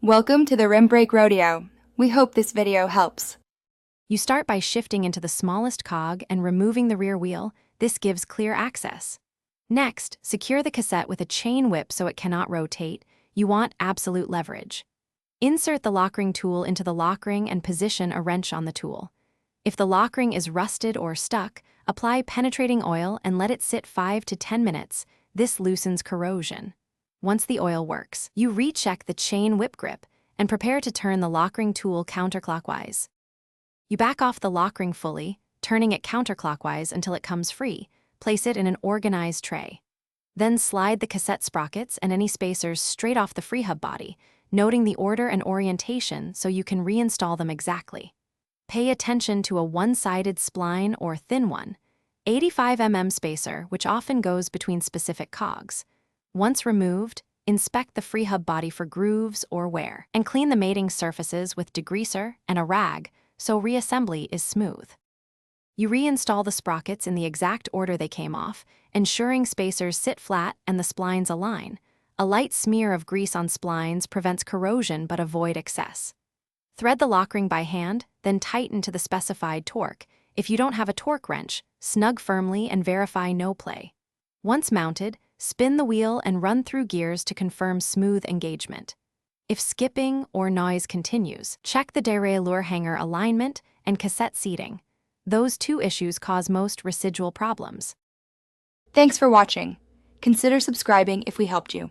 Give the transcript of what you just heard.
Welcome to the Rim Brake Rodeo. We hope this video helps. You start by shifting into the smallest cog and removing the rear wheel. This gives clear access. Next, secure the cassette with a chain whip so it cannot rotate. You want absolute leverage. Insert the lock ring tool into the lock ring and position a wrench on the tool. If the lock ring is rusted or stuck, apply penetrating oil and let it sit 5 to 10 minutes. This loosens corrosion. Once the oil works, you recheck the chain whip grip and prepare to turn the lock ring tool counterclockwise. You back off the lock ring fully, turning it counterclockwise until it comes free. Place it in an organized tray. Then slide the cassette sprockets and any spacers straight off the freehub body, noting the order and orientation so you can reinstall them exactly. Pay attention to a one-sided spline or thin one, 85 mm spacer, which often goes between specific cogs. Once removed, inspect the freehub body for grooves or wear, and clean the mating surfaces with degreaser and a rag so reassembly is smooth. You reinstall the sprockets in the exact order they came off, ensuring spacers sit flat and the splines align. A light smear of grease on splines prevents corrosion but avoid excess. Thread the lock ring by hand, then tighten to the specified torque. If you don't have a torque wrench, snug firmly and verify no play. Once mounted, spin the wheel and run through gears to confirm smooth engagement. If skipping or noise continues, check the derailleur hanger alignment and cassette seating. Those two issues cause most residual problems. Thanks for watching. Consider subscribing if we helped you.